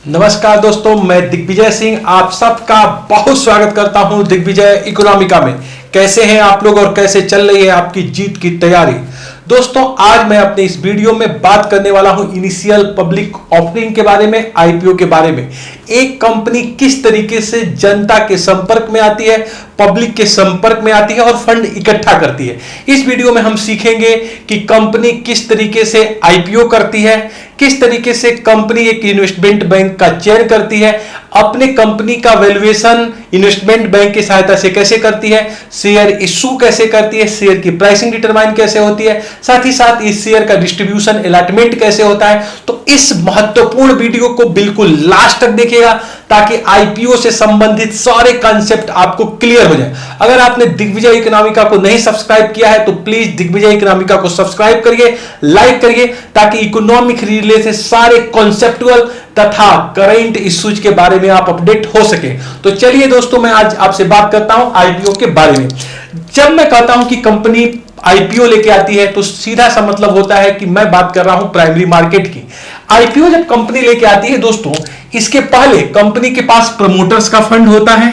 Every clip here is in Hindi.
नमस्कार दोस्तों, मैं दिग्विजय सिंह आप सबका बहुत स्वागत करता हूं दिग्विजय इकोनॉमिका में। कैसे हैं आप लोग और कैसे चल रही है आपकी जीत की तैयारी। दोस्तों, आज मैं अपने इस वीडियो में बात करने वाला हूं इनिशियल पब्लिक ऑफरिंग के बारे में, आईपीओ के बारे में। एक कंपनी किस तरीके से जनता के संपर्क में आती है, पब्लिक के संपर्क में आती है और फंड इकट्ठा करती है। इस वीडियो में हम सीखेंगे कि कंपनी किस तरीके से आईपीओ करती है, किस तरीके से कंपनी एक इन्वेस्टमेंट बैंक का चयन करती है, अपने कंपनी का वैल्यूएशन इन्वेस्टमेंट बैंक की सहायता से कैसे करती है, शेयर इश्यू कैसे करती है, शेयर की प्राइसिंग डिटरमाइन कैसे होती है, साथ ही साथ इस शेयर का डिस्ट्रीब्यूशन अलॉटमेंट कैसे होता है। तो इस महत्वपूर्ण वीडियो को बिल्कुल लास्ट तक देखिएगा ताकि आईपीओ से संबंधित सारे कॉन्सेप्ट आपको क्लियर हो जाए। अगर आपने दिग्विजय इकोनॉमिका को नहीं सब्सक्राइब किया है तो प्लीज दिग्विजय इकोनॉमिका को सब्सक्राइब करिए, लाइक करिए, ताकि इकोनॉमिक रिलेटेड सारे कॉन्सेप्टुअल तथा करंट इश्यूज के बारे में आप अपडेट हो सके। तो चलिए दोस्तों, मैं आज आपसे बात करता हूं आईपीओ के बारे में। जब मैं कहता हूं कि कंपनी आईपीओ लेके आती है तो सीधा सा मतलब होता है कि मैं बात कर रहा हूं प्राइमरी मार्केट की। आईपीओ जब कंपनी लेके आती है दोस्तों, इसके पहले कंपनी के पास प्रमोटर्स का फंड होता है,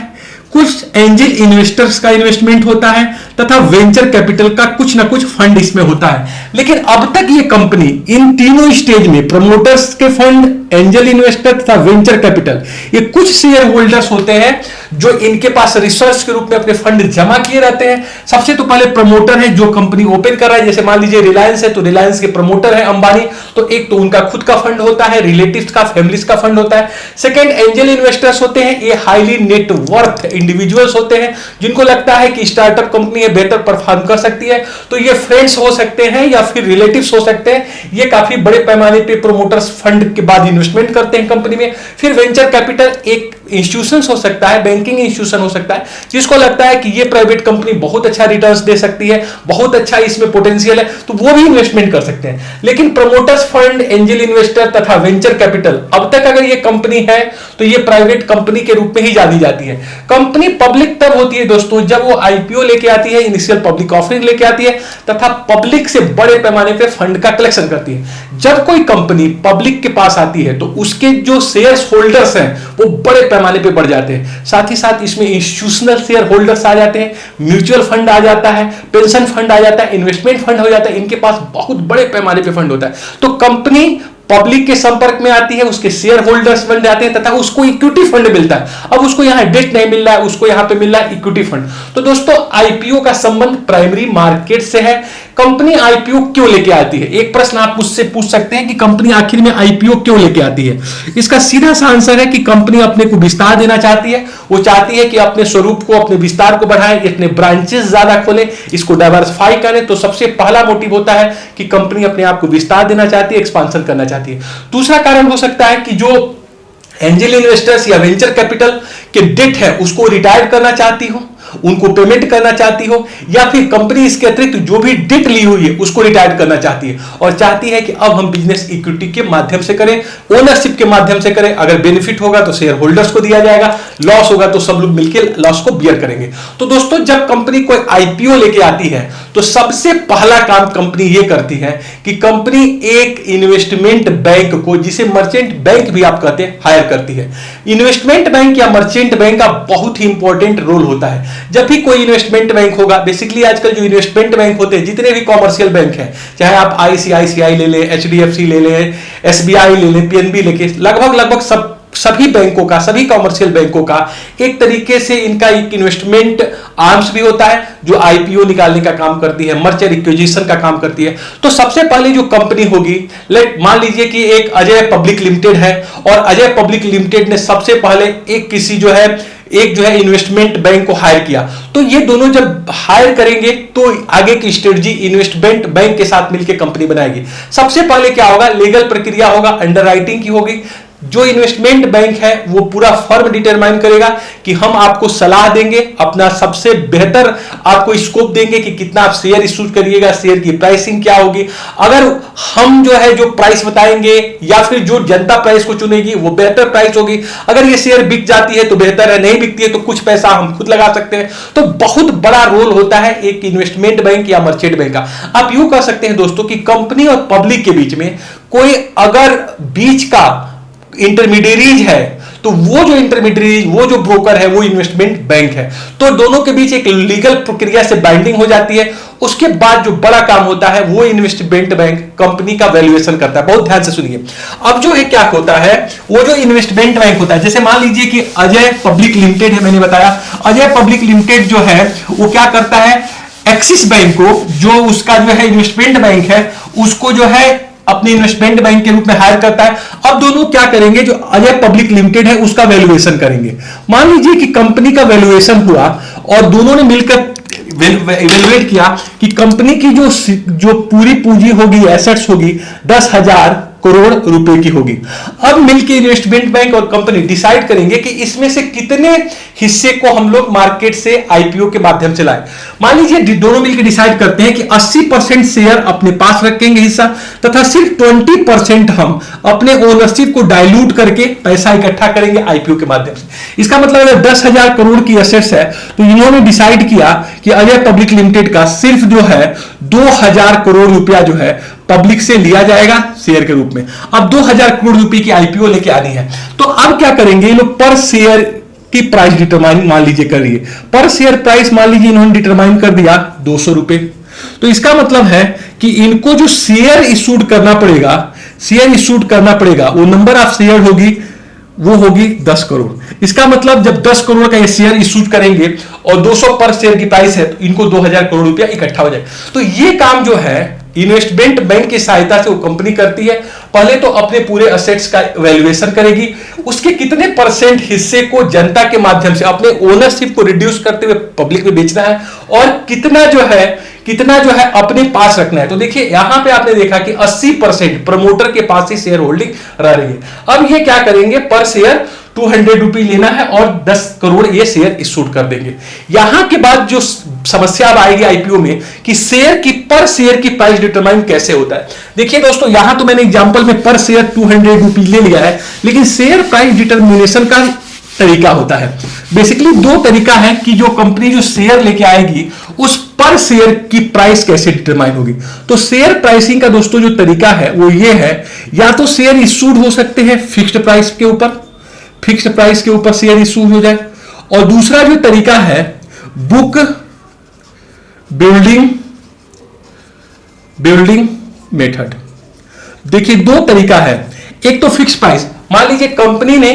कुछ एंजल इन्वेस्टर्स का इन्वेस्टमेंट होता है तथा वेंचर कैपिटल का कुछ ना कुछ फंड इसमें होता है। लेकिन अब तक ये कंपनी इन तीनों स्टेज में प्रमोटर्स के फंड, एंजल इन्वेस्टर तथा वेंचर कैपिटल, ये कुछ शेयर होल्डर्स होते हैं जो इनके पास रिसर्च के रूप में अपने फंड जमा किए रहते हैं। सबसे तो पहले प्रमोटर है जो कंपनी ओपन कर रहा है। जैसे मान लीजिए रिलायंस है तो रिलायंस के प्रमोटर है अंबानी, तो एक तो उनका खुद का फंड होता है, रिलेटिव्स का, फैमिलीज का फंड होता है। सेकंड, एंजल इन्वेस्टर्स होते हैं, ये हाईली नेटवर्थ इंडिविजुअल्स होते हैं जिनको लगता है कि स्टार्टअप कंपनी है, बेहतर परफॉर्म कर सकती है, तो ये फ्रेंड्स हो सकते हैं या फिर रिलेटिव्स हो सकते हैं। ये काफी बड़े पैमाने पे प्रमोटर्स फंड के बाद इन्वेस्टमेंट करते हैं कंपनी में। फिर वेंचर कैपिटल एक इंस्टीट्यूशन हो सकता है, बैंकिंग इंस्टीट्यूशन हो सकता है, जिसको लगता है कि ये प्राइवेट कंपनी बहुत अच्छा रिटर्न्स दे सकती है, बहुत अच्छा इसमें पोटेंशियल है, तो वो भी इन्वेस्टमेंट कर सकते हैं। लेकिन प्रमोटर्स फंड, एंजल इन्वेस्टर तथा वेंचर कैपिटल, अब तक अगर ये कंपनी है तो ये प्राइवेट कंपनी के रूप में ही जानी जाती है। कंपनी पब्लिक तब होती है दोस्तों जब वो आईपीओ लेके आती है, इनिशियल पब्लिक ऑफरिंग लेके आती है तथा पब्लिक से बड़े पैमाने पे फंड का कलेक्शन करती है। जब कोई कंपनी पब्लिक के पास आती है तो उसके जो शेयर होल्डर्स हैं वो बड़े पैमाने पे बढ़ जाते हैं। साथ ही साथ इसमें इंस्टीट्यूशनल शेयर होल्डर्स आ जाते हैं, म्यूचुअल फंड आ जाता है, पेंशन फंड आ जाता है, इन्वेस्टमेंट फंड हो जाता है। इनके पास बहुत बड़े पैमाने पे फंड होता है। तो कंपनी पब्लिक के संपर्क में आती है, उसके शेयर होल्डर्स बन जाते हैं तथा उसको इक्विटी फंड मिलता है। अब उसको यहां डेट नहीं मिल रहा है, उसको यहां पे मिल रहा है इक्विटी फंड। तो दोस्तों, आईपीओ का संबंध प्राइमरी मार्केट से है। कंपनी आईपीओ क्यों लेके आती है? एक प्रश्न आप मुझसे पूछ सकते हैं कि कंपनी आखिर में आईपीओ क्यों लेके आती है। इसका सीधा सा आंसर है कि कंपनी अपने को विस्तार देना चाहती है। वो चाहती है कि अपने स्वरूप को, अपने विस्तार को बढ़ाए, अपने ब्रांचेस ज्यादा खोले, इसको डाइवर्सिफाई करें। तो सबसे पहला मोटिव होता है कि कंपनी अपने आप को विस्तार देना चाहती है, एक्सपांशन करना चाहती है। दूसरा कारण हो सकता है कि जो एंजल इन्वेस्टर्स या वेंचर कैपिटल के डेट है उसको रिटायर करना चाहती हो, उनको पेमेंट करना चाहती हो, या फिर कंपनी इसके अतिरिक्त जो भी डेट ली हुई है उसको रिटायर करना चाहती है और चाहती है कि अब हम बिजनेस इक्विटी के माध्यम से करें, ओनरशिप के माध्यम से करें। अगर बेनिफिट होगा तो शेयर होल्डर्स को दिया जाएगा, लॉस होगा तो सब लोग मिलकर लॉस को बियर करेंगे। तो दोस्तों, जब कंपनी कोई आईपीओ लेके आती है तो सबसे पहला काम कंपनी ये करती है कि कंपनी एक इन्वेस्टमेंट बैंक को, जिसे मर्चेंट बैंक भी आप कहते हैं, हायर करती है। इन्वेस्टमेंट बैंक या मर्चेंट बैंक का बहुत ही इंपॉर्टेंट रोल होता है। जब भी कोई इन्वेस्टमेंट बैंक होगा, बेसिकली आजकल जो इन्वेस्टमेंट बैंक होते हैं, जितने भी कॉमर्शियल बैंक हैं, चाहे आप आईसीआईसीआई ले लें, एचडीएफसी ले लें, एसबीआई ले लें, पीएनबी लेके, लगभग सभी बैंकों का, सभी कॉमर्शियल बैंकों का एक तरीके से इनका एक इन्वेस्टमेंट आर्म्स भी होता है जो आईपीओ निकालने का काम करती है, मर्चर एक्विजिशन का काम करती है। तो सबसे पहले जो कंपनी होगी, मान लीजिए कि एक अजय पब्लिक लिमिटेड है और अजय पब्लिक लिमिटेड ने सबसे पहले एक जो है इन्वेस्टमेंट बैंक को हायर किया। तो ये दोनों जब हायर करेंगे तो आगे की स्ट्रेटजी इन्वेस्टमेंट बैंक के साथ मिलकर कंपनी बनाएगी। सबसे पहले क्या होगा, लीगल प्रक्रिया होगा, अंडरराइटिंग की होगी। जो इन्वेस्टमेंट बैंक है वो पूरा फर्म डिटरमाइन करेगा कि हम आपको सलाह देंगे, अपना सबसे बेहतर आपको स्कोप देंगे कि कितना आप शेयर इश्यू करिएगा, शेयर की प्राइसिंग क्या होगी। अगर हम जो है जो प्राइस बताएंगे या फिर जो जनता प्राइस को चुनेगी वो बेहतर प्राइस होगी। अगर ये शेयर बिक जाती है तो बेहतर है, नहीं बिकती है तो कुछ पैसा हम खुद लगा सकते हैं। तो बहुत बड़ा रोल होता है एक इन्वेस्टमेंट बैंक या मर्चेंट बैंक का। आप यूं कह सकते हैं दोस्तों कि कंपनी और पब्लिक के बीच में कोई अगर बीच का इंटरमीडियरीज है, तो वो जो इंटरमीडियरी, वो जो ब्रोकर है, वो इन्वेस्टमेंट बैंक है। तो दोनों के बीच एक लीगल प्रक्रिया से बाइंडिंग हो जाती है। उसके बाद जो बड़ा काम होता है वो इन्वेस्टमेंट बैंक कंपनी का वैल्यूएशन करता है। बहुत ध्यान से सुनिए। अब जो है क्या होता है, वो जो इन्वेस्टमेंट बैंक होता है, जैसे मान लीजिए कि अजय पब्लिक लिमिटेड है, मैंने बताया अजय पब्लिक लिमिटेड जो है वो क्या करता है, एक्सिस बैंक को, जो उसका जो है इन्वेस्टमेंट बैंक है, उसको जो है अपने इन्वेस्टमेंट बैंक के रूप में हायर करता है। अब दोनों क्या करेंगे, जो अजय पब्लिक लिमिटेड है उसका वैल्यूएशन करेंगे। मान लीजिए कि कंपनी का वैल्यूएशन हुआ और दोनों ने मिलकर इवेलुएट किया कि कंपनी की जो पूरी पूंजी होगी, एसेट्स होगी, 10,000 करोड़ रुपए की होगी। अब मिलकर इन्वेस्टमेंट बैंक और कंपनी डिसाइड करेंगे कि इसमें से कितने हिस्से को हम लोग मार्केट से आईपीओ के माध्यम से लाएं। मान लीजिए दोनों मिलकर डिसाइड करते हैं कि 80% शेयर अपने पास रखेंगे हिस्सा, तथा सिर्फ 20% हम अपने ओनरशिप को डाइल्यूट करके पैसा इकट्ठा करेंगे आईपीओ के माध्यम से। इसका मतलब अगर 10,000 करोड़ की एसेट्स है तो इन्होंने डिसाइड किया कि अजय पब्लिक लिमिटेड का सिर्फ जो है 2,000 करोड़ रुपया जो है पब्लिक से लिया जाएगा शेयर के रूप में। अब 2,000 करोड़ रुपए की आईपीओ लेके आनी है, तो अब क्या करेंगे, ये लोग पर शेयर की प्राइस डिटरमाइन मान लीजिए कर रही है। पर शेयर प्राइस मान लीजिए इन्होंने डिटरमाइन कर दिया 200 रुपए। तो इसका मतलब है कि इनको जो शेयर इशूड करना पड़ेगा, शेयर इशूड करना पड़ेगा, वो नंबर ऑफ शेयर होगी, वो होगी 10 करोड़। इसका मतलब जब 10 करोड़ का ये शेयर इशू करेंगे और 200 पर शेयर की प्राइस है, तो इनको 2,000 करोड़ रुपया इकट्ठा हो जाएगा। तो ये काम जो है इन्वेस्टमेंट बैंक की सहायता से वो कंपनी करती है। पहले तो अपने पूरे असेट्स का वैल्यूएशन करेगी, उसके कितने परसेंट हिस्से को जनता के माध्यम से अपने ओनरशिप को रिड्यूस करते हुए पब्लिक में बेचना है, और कितना जो है अपने पास रखना है। तो देखिए यहां पे आपने देखा कि 80% प्रमोटर के पास ही शेयर होल्डिंग रह रही है। अब ये क्या करेंगे, पर शेयर 200 रुपए लेना है और 10 करोड़ ये शेयर इशूड कर देंगे। यहां के बाद जो समस्या अब आएगी आईपीओ में कि शेयर की पर शेयर की प्राइस डिटरमाइन कैसे होता है। देखिए दोस्तों, यहां तो मैंने एग्जांपल में पर शेयर 200 रुपए ले लिया है, लेकिन शेयर प्राइस डिटरमिनेशन का तरीका होता है। बेसिकली दो तरीका है कि जो कंपनी जो शेयर लेके आएगी उस पर शेयर की प्राइस कैसे डिटरमाइन होगी। तो शेयर प्राइसिंग का दोस्तों जो तरीका है वो ये है, या तो शेयर इशूड हो सकते हैं फिक्स्ड प्राइस के ऊपर, फिक्स्ड प्राइस के ऊपर शेयर इशू हो जाए, और दूसरा जो तरीका है बुक बिल्डिंग मेथड। देखिए दो तरीका है, एक तो फिक्स्ड प्राइस। मान लीजिए कंपनी ने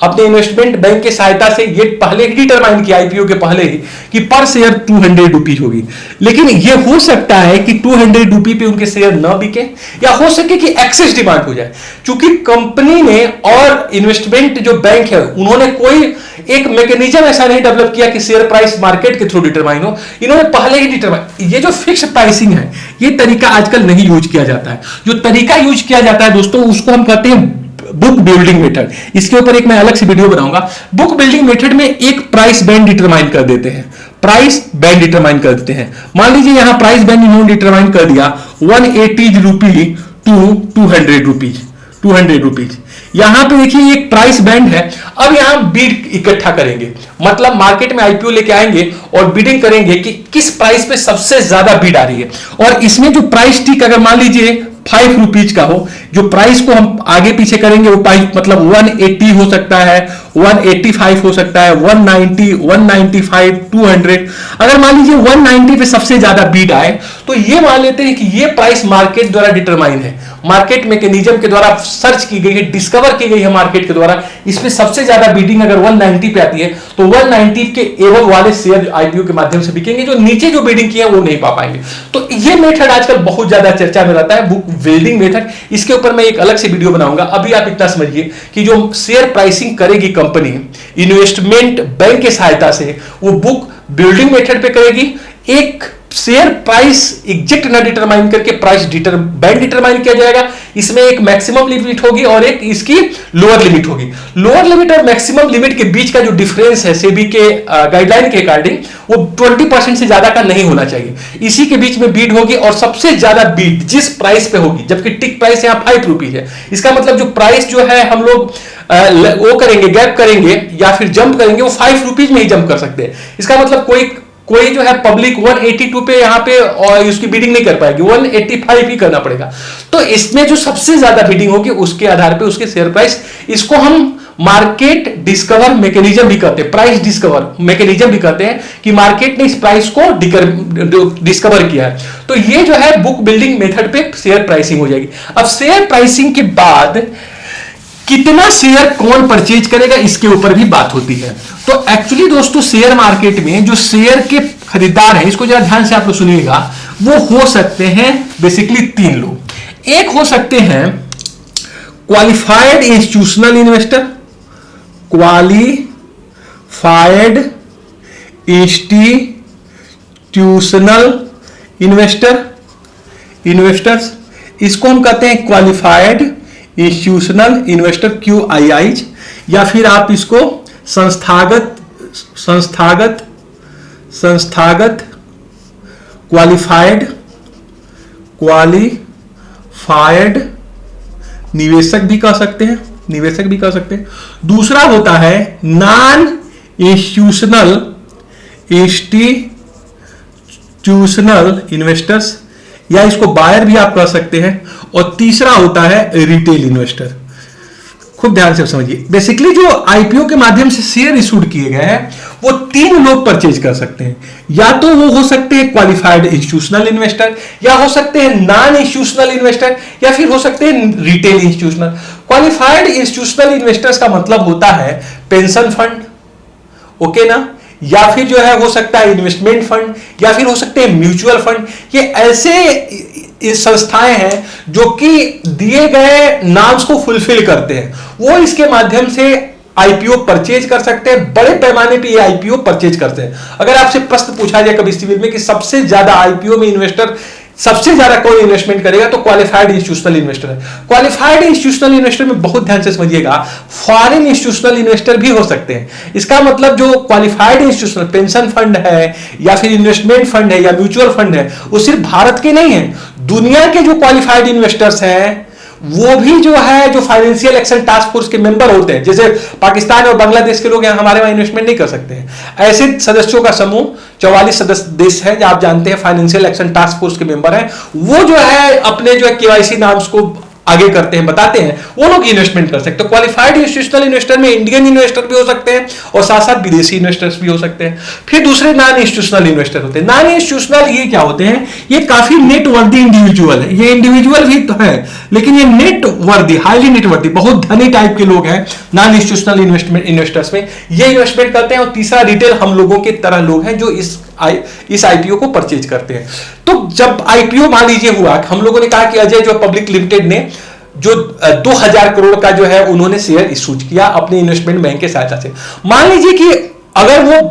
अपने इन्वेस्टमेंट बैंक की सहायता से ये पहले ही डिटरमाइन किया आईपीओ के पहले ही कि पर शेयर 200 रुपीज होगी, लेकिन ये हो सकता है कि 200 रुपी पे उनके शेयर न बिके, या हो सके कि एक्सेस डिमांड हो जाए। क्योंकि कंपनी ने और इन्वेस्टमेंट जो बैंक है उन्होंने कोई एक मैकेनिज्म ऐसा नहीं डेवलप किया कि शेयर प्राइस मार्केट के थ्रू डिटरमाइन हो, इन्होंने पहले ही डिटरमाइन। ये जो फिक्स प्राइसिंग है ये तरीका आजकल नहीं यूज किया जाता है। जो तरीका यूज किया जाता है दोस्तों उसको हम कहते हैं बुक बिल्डिंग मेथड। इसके ऊपर एक मैं अलग से वीडियो बनाऊंगा। बुक बिल्डिंग मेथड में एक प्राइस बैंड डिटरमाइन कर देते हैं, प्राइस बैंड डिटरमाइन कर देते हैं। मान लीजिए यहां प्राइस बैंड इन्होंने डिटरमाइन कर दिया 180 रुपी टू 200 रुपीज, 200 रुपीज। यहां पे देखिए एक प्राइस बैंड है। अब यहां बीड इकट्ठा करेंगे, मतलब मार्केट में आईपीओ लेके आएंगे और बीडिंग करेंगे कि किस प्राइस पे सबसे ज्यादा बीड आ रही है। और इसमें जो प्राइस टिक अगर मान लीजिए 5 रुपीज का हो, जो प्राइस को हम आगे पीछे करेंगे वो प्राइस मतलब 180 हो सकता है, 185 हो सकता है, 190, 195, 200। अगर मान लीजिए 190 पे सबसे ज्यादा बीड आए तो ये मान लेते हैं कि ये प्राइस मार्केट द्वारा डिटरमाइन है, मार्केट मैकेनिज्म के द्वारा सर्च की गई है, डिस्कवर की गई है मार्केट के द्वारा। इसमें सबसे ज्यादा बीडिंग अगर 190 पे आती है तो 190 के एवं वाले शेयर आईपीओ के माध्यम से बिकेंगे, जो नीचे जो बीडिंग की है वो नहीं पा पाएंगे। तो ये मेथड आजकल बहुत ज्यादा चर्चा में रहता है, बुक बिल्डिंग मेथड। इसके ऊपर मैं एक अलग से वीडियो बनाऊंगा। अभी आप इतना समझिए कि जो शेयर प्राइसिंग करेगी कंपनी इन्वेस्टमेंट बैंक की सहायता से, वो बुक बिल्डिंग मेथड पे करेगी। एक शेयर प्राइस एग्जैक्ट ना डिटरमाइन करके प्राइस बैंड डिटरमाइन किया जाएगा। इसमें एक मैक्सिमम लिमिट होगी और एक इसकी लोअर लिमिट होगी। लोअर लिमिट और मैक्सिमम लिमिट के बीच का जो डिफरेंस है सेबी के गाइडलाइन के अकॉर्डिंग वो 20% से ज्यादा का नहीं होना चाहिए। इसी के बीच में बीड होगी और सबसे ज्यादा बीड जिस प्राइस पे होगी, जबकि टिक प्राइस यहां 5 रुपीज है, इसका मतलब जो प्राइस जो है हम लोग वो करेंगे, गैप करेंगे या फिर जंप करेंगे, वो 5 रुपीज में ही जंप कर सकते हैं। इसका मतलब कोई कोई जो है पब्लिक 182 पे यहां पे और उसकी बीडिंग नहीं कर पाएगी, 185 ही करना पड़ेगा। तो इसमें जो सबसे ज्यादा बीडिंग होगी उसके आधार पे उसके शेयर प्राइस, इसको हम मार्केट डिस्कवर मैकेनिज्म भी कहते हैं, प्राइस डिस्कवर मैकेनिज्म भी कहते हैं कि मार्केट ने इस प्राइस को डिस्कवर किया है। तो ये जो है बुक बिल्डिंग मेथड पे शेयर प्राइसिंग हो जाएगी। अब शेयर प्राइसिंग के बाद कितना शेयर कौन परचेज करेगा इसके ऊपर भी बात होती है। तो एक्चुअली दोस्तों शेयर मार्केट में जो शेयर के खरीदार हैं, इसको जरा ध्यान से आप लोग सुनिएगा, वो हो सकते हैं बेसिकली 3 लोग। एक हो सकते हैं qualified institutional investor, qualified institutional investors, इसको हम कहते हैं क्वालिफाइड इंस्टीट्यूशनल इन्वेस्टर, QIIs, या फिर आप इसको संस्थागत क्वालिफाइड निवेशक भी कह सकते हैं, दूसरा होता है नॉन इंस्टीट्यूशनल इन्वेस्टर्स, या इसको बायर भी आप कह सकते हैं, और तीसरा होता है रिटेल इन्वेस्टर। खूब ध्यान से समझिए, बेसिकली जो आईपीओ के माध्यम से शेयर इशूड किए गए हैं वो 3 लोग परचेज कर सकते हैं। या तो वो हो सकते हैं क्वालिफाइड इंस्टीट्यूशनल इन्वेस्टर, या हो सकते हैं नॉन इंस्टीट्यूशनल इन्वेस्टर, या फिर हो सकते हैं retail institutional. Qualified institutional investors का मतलब होता है पेंशन फंड, ओके ना, या फिर जो है हो सकता है इन्वेस्टमेंट फंड, या फिर हो सकते हैं म्यूचुअल फंड। ये ऐसे संस्थाएं हैं जो कि दिए गए नॉर्म्स को फुलफिल करते हैं, वो इसके माध्यम से आईपीओ परचेज कर सकते हैं, बड़े पैमाने पे ये आईपीओ परचेज करते हैं। अगर आपसे प्रश्न पूछा जाए कभी सिविल में कि सबसे ज्यादा आईपीओ में इन्वेस्टर सबसे ज्यादा कौन इन्वेस्टमेंट करेगा, तो क्वालिफाइड इंस्टीट्यूशनल इन्वेस्टर है। क्वालिफाइड इंस्टीट्यूशनल इन्वेस्टर में बहुत ध्यान से समझिएगा, फॉरेन इंस्टीट्यूशनल इन्वेस्टर भी हो सकते हैं। इसका मतलब जो क्वालिफाइड इंस्टीट्यूशनल पेंशन फंड है या फिर इन्वेस्टमेंट फंड है या म्यूचुअल फंड है, वो सिर्फ भारत के नहीं है, दुनिया के जो क्वालिफाइड इन्वेस्टर्स हैं वो भी जो है जो फाइनेंशियल एक्शन टास्क फोर्स के मेंबर होते हैं, जैसे पाकिस्तान और बांग्लादेश के लोग यहाँ हमारे वहां इन्वेस्टमेंट नहीं कर सकते हैं, ऐसे सदस्यों का समूह 44 सदस्य देश है जो आप जानते हैं फाइनेंशियल एक्शन टास्क फोर्स के मेंबर हैं, वो जो है अपने जो है केवाईसी नाम्स को आगे करते हैं, बताते हैं, वो लोग इन्वेस्टमेंट कर सकते हैं। क्वालिफाइड इंस्टीट्यूशनल इन्वेस्टर में इंडियन इन्वेस्टर भी हो सकते हैं और साथ साथ विदेशी इन्वेस्टर्स भी हो सकते हैं। फिर दूसरे नॉन इंस्टीट्यूशनल इन्वेस्टर होते हैं। नॉन इंस्टीट्यूशनल ये क्या होते हैं, ये काफी नेट वर्दी इंडिविजुअल है, ये इंडिविजुअल भी तो है लेकिन ये नेट वर्दी, हाईली नेट वर्दी, बहुत धनी टाइप के लोग हैं नॉन इंस्टीट्यूशनल इन्वेस्टर्स में, ये इन्वेस्टमेंट करते हैं। और तीसरा रिटेल हम लोगों के तरह लोग हैं जो इस आईपीओ को परचेज करते हैं। तो जब आईपीओ मान लीजिए हुआ, हम लोगों ने कहा कि अजय जो पब्लिक लिमिटेड ने जो 2000 करोड़ का जो है उन्होंने शेयर इशू किया अपने इन्वेस्टमेंट बैंक के सहायता से। मान लीजिए कि अगर वो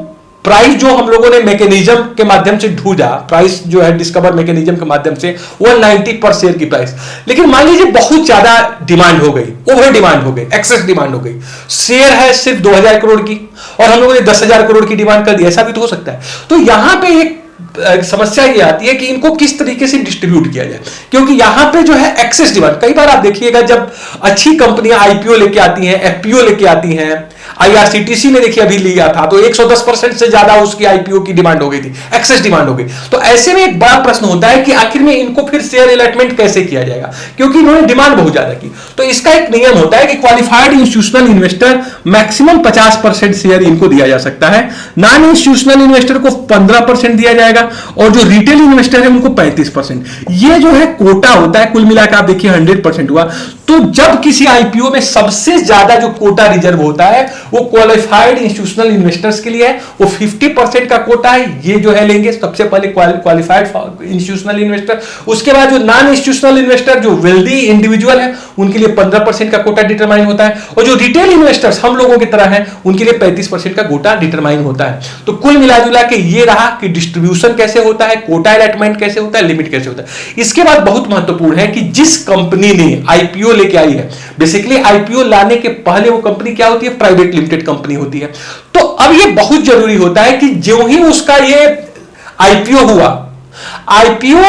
प्राइस जो हम लोगों ने मैकेनिज्म के माध्यम से ढूंढा, प्राइस जो है डिस्कवर मैकेनिज्म के माध्यम से 190 पर शेयर की प्राइस, लेकिन मान लीजिए बहुत ज्यादा डिमांड हो गई, ओवर डिमांड हो गई, एक्सेस डिमांड हो गई, शेयर है सिर्फ 2000 करोड़ की और हम लोगों ने 10,000 करोड़ की डिमांड कर दी, ऐसा भी तो हो सकता है। तो यहां पे एक समस्या ये आती है कि इनको किस तरीके से डिस्ट्रीब्यूट किया जाए, क्योंकि यहां पे जो है एक्सेस डिमांड, कई बार आप देखिएगा जब अच्छी कंपनियां आईपीओ लेके आती हैं, एफपीओ लेके आती हैं, आईआरसीटीसी ने देखिए अभी लिया था तो 110% से ज्यादा उसकी आईपीओ की डिमांड हो गई थी, एक्सेस डिमांड हो गई। तो ऐसे में एक बड़ा प्रश्न होता है कि आखिर में इनको फिर शेयर अलॉटमेंट कैसे किया जाएगा, क्योंकि इन्होंने डिमांड बहुत ज्यादा की। तो इसका एक नियम होता है कि qualified institutional investor maximum 50% share इनको दिया जा सकता है, नॉन इंस्टीट्यूशनल इन्वेस्टर को 15% दिया जाएगा और जो रिटेल इन्वेस्टर है उनको 35%। ये जो है कोटा होता है, कुल मिलाकर आप देखिए 100% हुआ। तो जब किसी आईपीओ में सबसे ज्यादा जो कोटा रिजर्व होता है वो क्वालिफाइड इंस्टीट्यूशनल इन्वेस्टर्स के लिए है, वो 50% का कोटा है, ये जो है लेंगे सबसे पहले क्वालिफाइड इंस्टीट्यूशनल इन्वेस्टर। उसके बाद जो नॉन इंस्टीट्यूशनल इन्वेस्टर जो वेल्दी इंडिविजुअल है उनके लिए 15% का कोटा डिटरमाइन होता है, और जो रिटेल इन्वेस्टर्स हम लोगों की तरह हैं उनके लिए 35% का कोटा डिटरमाइन होता है। तो कुल मिला जुला के ये रहा कि डिस्ट्रीब्यूशन कैसे होता है, कोटा अलॉटमेंट कैसे होता है, लिमिट कैसे होता है। इसके बाद बहुत महत्वपूर्ण है कि जिस कंपनी ने आईपीओ लेके आई है, बेसिकली आईपीओ लाने के पहले वो कंपनी क्या होती है, प्राइवेट लिमिटेड कंपनी होती है। तो अब ये बहुत जरूरी होता है कि जो ही उसका ये आईपीओ हुआ, आईपीओ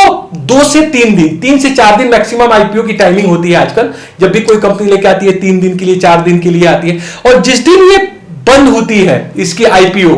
2 से 3 दिन, 3 से 4 दिन मैक्सिमम आईपीओ की टाइमिंग होती है आजकल, जब भी कोई कंपनी लेके आती है 3 दिन के लिए, 4 दिन के लिए आती है। और जिस दिन ये बंद होती है इसकी आईपीओ,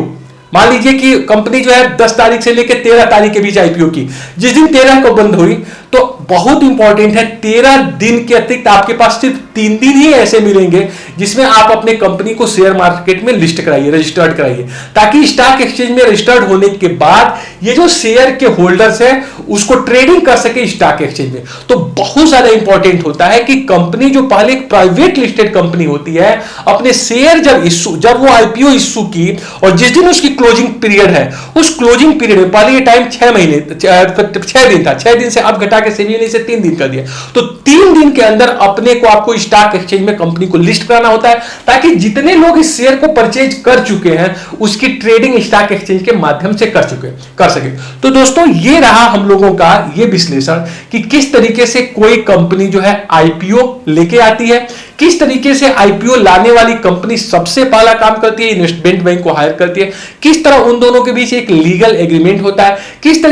मान लीजिए कि कंपनी जो है 10 तारीख से लेकर 13 तारीख के बीच आईपीओ की, जिस दिन 13 को बंद हुई, तो बहुत इंपॉर्टेंट है 13 दिन के अतिरिक्त आपके पास सिर्फ 3 दिन ही ऐसे मिलेंगे जिसमें आप अपने कंपनी को शेयर मार्केट में लिस्ट कराइए, रजिस्टर्ड कराइए, ताकि स्टॉक एक्सचेंज में रजिस्टर्ड होने के बाद ये जो शेयर के होल्डर्स है उसको ट्रेडिंग कर सके स्टॉक एक्सचेंज में। तो बहुत ज्यादा इंपॉर्टेंट होता है कि कंपनी जो पहले एक प्राइवेट लिस्टेड कंपनी होती है, अपने शेयर जब वो आईपीओ इश्यू की और जिस दिन उसकी क्लोजिंग पीरियड है, उस क्लोजिंग पीरियड में पहले ये टाइम 6 दिन था, 6 दिन से अब घटा के सेबी ने इसे 3 दिन कर दिया, तो 3 दिन के अंदर अपने को आपको स्टॉक एक्सचेंज में कंपनी को लिस्ट कराना होता है, ताकि जितने लोग इस शेयर को परचेज कर चुके हैं उसकी ट्रेडिंग स्टॉक एक्सचेंज के माध्यम से कर सके। तो दोस्तों ये रहा हम लोगों का ये विश्लेषण कि किस तरीके से कोई कंपनी जो है आईपीओ लेके आती है, किस तरीके से आईपीओ लाने वाली कंपनी सबसे पहला काम करती है, इन्वेस्टमेंट बैंक को हायर करती है, किस तरह उन दोनों के बीच एक लीगल एग्रीमेंट होता है, किस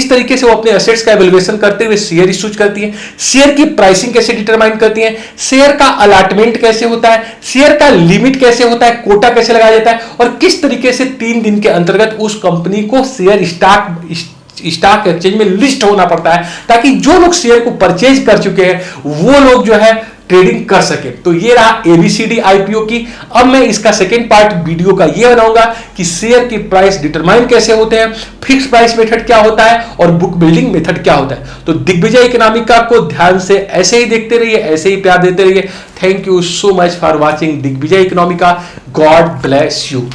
तरीके से वो अपने एसेट्स का एवेल्युएशन करते हुए शेयर इश्यूज करती है, शेयर की प्राइसिंग कैसे डिटरमाइन करती है, शेयर का अलॉटमेंट कैसे होता है, शेयर का लिमिट कैसे होता है, कोटा कैसे लगाया जाता है, और किस तरीके से 3 दिन के अंतर्गत उस कंपनी को शेयर स्टॉक एक्सचेंज में लिस्ट होना पड़ता है, ताकि जो लोग शेयर को परचेज कर चुके हैं वो लोग जो है ट्रेडिंग कर सके। तो ये रहा एबीसीडी आईपीओ की। अब मैं इसका सेकेंड पार्ट वीडियो का ये बनाऊंगा कि शेयर की प्राइस डिटरमाइन कैसे होते हैं, फिक्स प्राइस मेथड क्या होता है और बुक बिल्डिंग मेथड क्या होता है। तो दिग्विजय इकोनॉमिका को ध्यान से ऐसे ही देखते रहिए, ऐसे ही प्यार देते रहिए। Thank you so much for watching Digvijay Economica. God bless you.